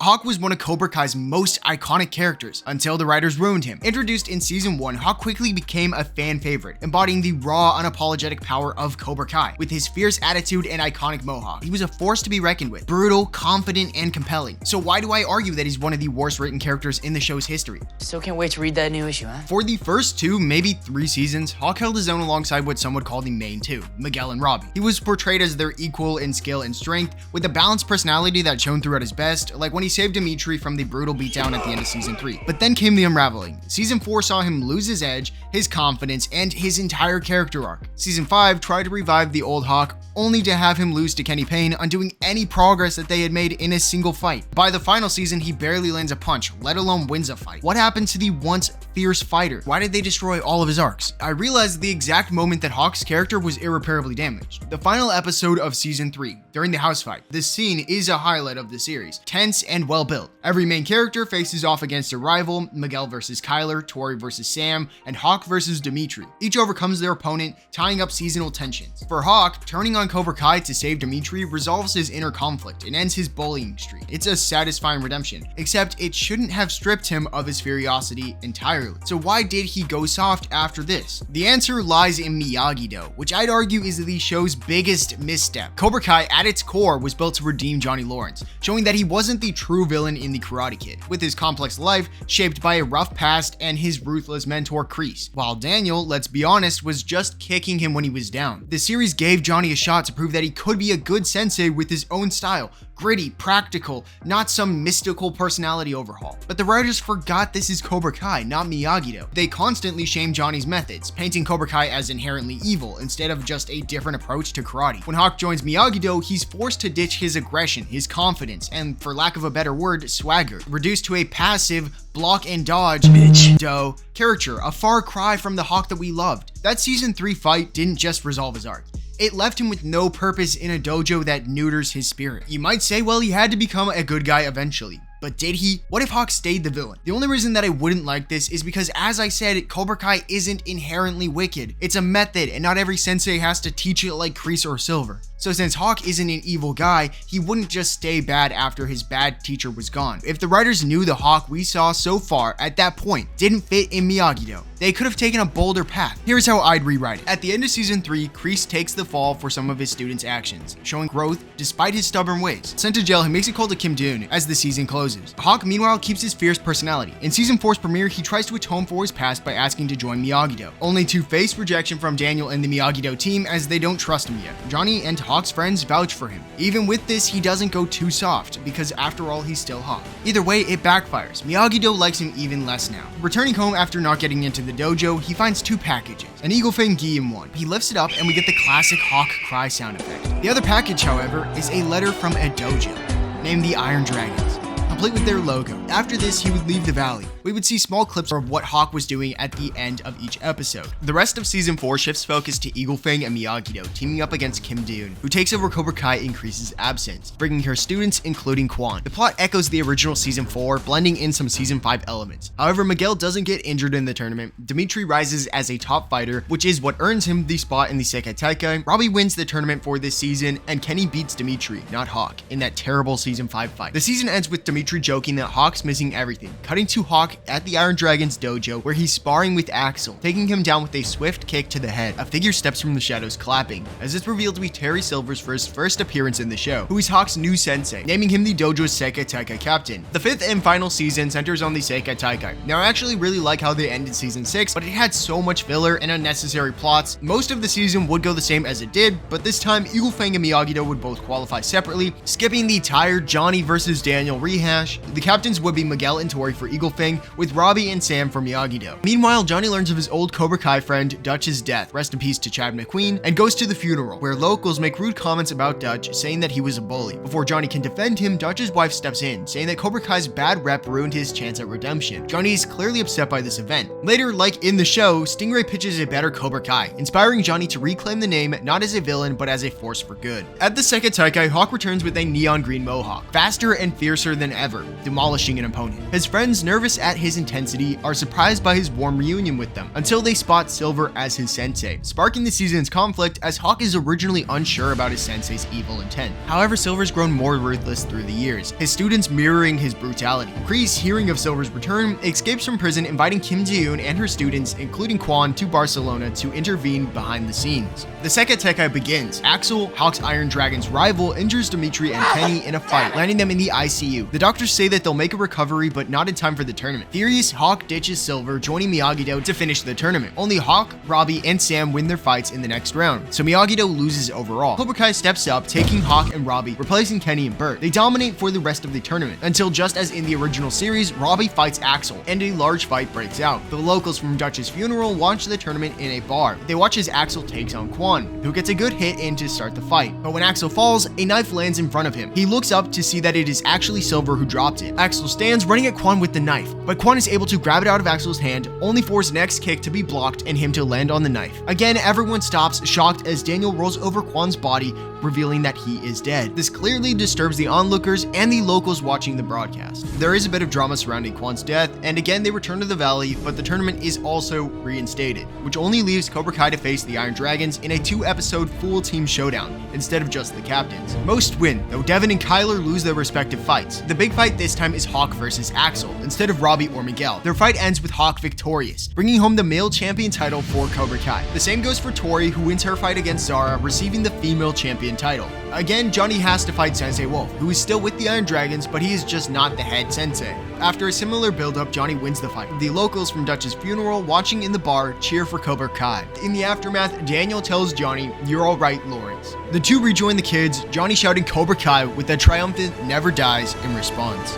Hawk was one of Cobra Kai's most iconic characters until the writers ruined him. Introduced in season 1, Hawk quickly became a fan favorite, embodying the raw, unapologetic power of Cobra Kai. With his fierce attitude and iconic mohawk, he was a force to be reckoned with, brutal, confident, and compelling. So why do I argue that he's one of the worst written characters in the show's history? Still can't wait to read that new issue, huh? For the first 2, maybe 3 seasons, Hawk held his own alongside what some would call the main 2, Miguel and Robbie. He was portrayed as their equal in skill and strength, with a balanced personality that shone through at his best, like when he saved Dimitri from the brutal beatdown at the end of season 3. But then came the unraveling. Season 4 saw him lose his edge, his confidence, and his entire character arc. Season 5 tried to revive the old Hawk, only to have him lose to Kenny Payne, undoing any progress that they had made in a single fight. By the final season, he barely lands a punch, let alone wins a fight. What happened to the once fierce fighter? Why did they destroy all of his arcs? I realized the exact moment that Hawk's character was irreparably damaged. The final episode of season 3, during the house fight. This scene is a highlight of the series, tense and well built. Every main character faces off against a rival, Miguel versus Kyler, Tori versus Sam, and Hawk versus Dimitri. Each overcomes their opponent, tying up seasonal tensions. For Hawk, turning on Cobra Kai to save Dimitri resolves his inner conflict and ends his bullying streak. It's a satisfying redemption, except it shouldn't have stripped him of his curiosity entirely. So why did he go soft after this? The answer lies in Miyagi-Do, which I'd argue is the show's biggest misstep. Cobra Kai, at its core, was built to redeem Johnny Lawrence, showing that he wasn't the true villain in The Karate Kid, with his complex life shaped by a rough past and his ruthless mentor Kreese, while Daniel, let's be honest, was just kicking him when he was down. The series gave Johnny a shot to prove that he could be a good sensei with his own style, gritty, practical, not some mystical personality overhaul. But the writers forgot this is Cobra Kai, not Miyagi-Do. They constantly shame Johnny's methods, painting Cobra Kai as inherently evil instead of just a different approach to karate. When Hawk joins Miyagi-Do, he's forced to ditch his aggression, his confidence, and for lack of a better word, swagger, reduced to a passive, block and dodge Do character, a far cry from the Hawk that we loved. That season 3 fight didn't just resolve his arc. It left him with no purpose in a dojo that neuters his spirit. You might say, well, he had to become a good guy eventually. But did he? What if Hawk stayed the villain? The only reason that I wouldn't like this is because, as I said, Cobra Kai isn't inherently wicked. It's a method, and not every sensei has to teach it like Kreese or Silver. So since Hawk isn't an evil guy, he wouldn't just stay bad after his bad teacher was gone. If the writers knew the Hawk we saw so far at that point didn't fit in Miyagi-Do, they could have taken a bolder path. Here's how I'd rewrite it. At the end of season 3, Kreese takes the fall for some of his students' actions, showing growth despite his stubborn ways. Sent to jail, he makes a call to Kim Doon as the season closes. Hawk, meanwhile, keeps his fierce personality. In season 4's premiere, he tries to atone for his past by asking to join Miyagi-Do, only to face rejection from Daniel and the Miyagi-Do team as they don't trust him yet. Johnny and Hawk's friends vouch for him. Even with this, he doesn't go too soft, because after all, he's still Hawk. Either way, it backfires. Miyagi-Do likes him even less now. Returning home after not getting into the dojo, he finds 2 packages, an eagle fang gi in one. He lifts it up and we get the classic Hawk cry sound effect. The other package, however, is a letter from a dojo named the Iron Dragons, complete with their logo. After this, he would leave the valley. We would see small clips of what Hawk was doing at the end of each episode. The rest of season 4 shifts focus to Eagle Fang and Miyagi-Do teaming up against Kim Doon, who takes over Cobra Kai in Kreese's absence, bringing her students including Quan. The plot echoes the original season 4, blending in some season 5 elements. However, Miguel doesn't get injured in the tournament. Dimitri rises as a top fighter, which is what earns him the spot in the Sekai Taikai. Robbie wins the tournament for this season, and Kenny beats Dimitri, not Hawk, in that terrible season 5 fight. The season ends with Dimitri joking that Hawk's missing everything, cutting to Hawk at the Iron Dragon's dojo where he's sparring with Axel, taking him down with a swift kick to the head. A figure steps from the shadows clapping, as it's revealed to be Terry Silver's first appearance in the show, who is Hawk's new sensei, naming him the dojo's Sekai Taikai captain. The 5th and final season centers on the Sekai Taikai. Now, I actually really like how they ended season 6, but it had so much filler and unnecessary plots. Most of the season would go the same as it did, but this time Eagle Fang and Miyagi-Do would both qualify separately, skipping the tired Johnny versus Daniel rehash. The captains would be Miguel and Tori for Eagle Fang, with Robbie and Sam for Miyagi-Do. Meanwhile, Johnny learns of his old Cobra Kai friend Dutch's death, rest in peace to Chad McQueen, and goes to the funeral, where locals make rude comments about Dutch, saying that he was a bully. Before Johnny can defend him, Dutch's wife steps in, saying that Cobra Kai's bad rep ruined his chance at redemption. Johnny is clearly upset by this event. Later, like in the show, Stingray pitches a better Cobra Kai, inspiring Johnny to reclaim the name not as a villain, but as a force for good. At the Sekai Taikai, Hawk returns with a neon green mohawk, faster and fiercer than ever, demolishing an opponent. His friends, nervous at at his intensity, are surprised by his warm reunion with them, until they spot Silver as his sensei, sparking the season's conflict as Hawk is originally unsure about his sensei's evil intent. However, Silver's grown more ruthless through the years, his students mirroring his brutality. Kreese, hearing of Silver's return, escapes from prison, inviting Kim Ji-yoon and her students, including Kwon, to Barcelona to intervene behind the scenes. The Sekisekai begins. Axel, Hawk's Iron Dragon's rival, injures Dimitri and Penny in a fight, landing them in the ICU. The doctors say that they'll make a recovery, but not in time for the tournament. Furious, Hawk ditches Silver, joining Miyagi-Do to finish the tournament. Only Hawk, Robbie, and Sam win their fights in the next round, so Miyagi-Do loses overall. Cobra Kai steps up, taking Hawk and Robbie, replacing Kenny and Bert. They dominate for the rest of the tournament, until just as in the original series, Robbie fights Axel, and a large fight breaks out. The locals from Dutch's funeral watch the tournament in a bar. They watch as Axel takes on Kwon, who gets a good hit in to start the fight. But when Axel falls, a knife lands in front of him. He looks up to see that it is actually Silver who dropped it. Axel stands running at Kwon with the knife, but Kwon is able to grab it out of Axel's hand, only for his next kick to be blocked and him to land on the knife. Again, everyone stops, shocked as Daniel rolls over Kwon's body, revealing that he is dead. This clearly disturbs the onlookers and the locals watching the broadcast. There is a bit of drama surrounding Kwon's death, and again they return to the valley, but the tournament is also reinstated, which only leaves Cobra Kai to face the Iron Dragons in a 2-episode full team showdown, instead of just the captains. Most win, though Devin and Kyler lose their respective fights. The big fight this time is Hawk versus Axel, instead of Robbie or Miguel. Their fight ends with Hawk victorious, bringing home the male champion title for Cobra Kai. The same goes for Tori, who wins her fight against Zara, receiving the female champion title. Again, Johnny has to fight Sensei Wolf, who is still with the Iron Dragons, but he is just not the head sensei. After a similar build-up, Johnny wins the fight. The locals from Dutch's funeral, watching in the bar, cheer for Cobra Kai. In the aftermath, Daniel tells Johnny, "You're alright, Lawrence." The two rejoin the kids, Johnny shouting Cobra Kai with a triumphant "Never Dies" in response.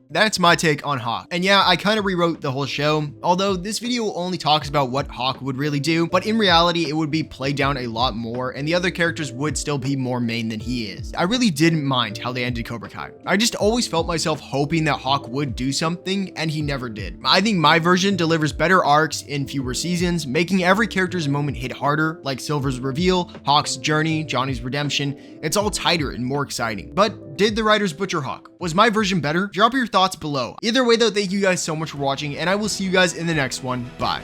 That's my take on Hawk. And yeah, I kind of rewrote the whole show, although this video only talks about what Hawk would really do, but in reality, it would be played down a lot more, and the other characters would still be more main than he is. I really didn't mind how they ended Cobra Kai. I just always felt myself hoping that Hawk would do something, and he never did. I think my version delivers better arcs in fewer seasons, making every character's moment hit harder, like Silver's reveal, Hawk's journey, Johnny's redemption. It's all tighter and more exciting. But did the writers butcher Hawk? Was my version better? Drop your thoughts below. Either way though, thank you guys so much for watching, and I will see you guys in the next one. Bye.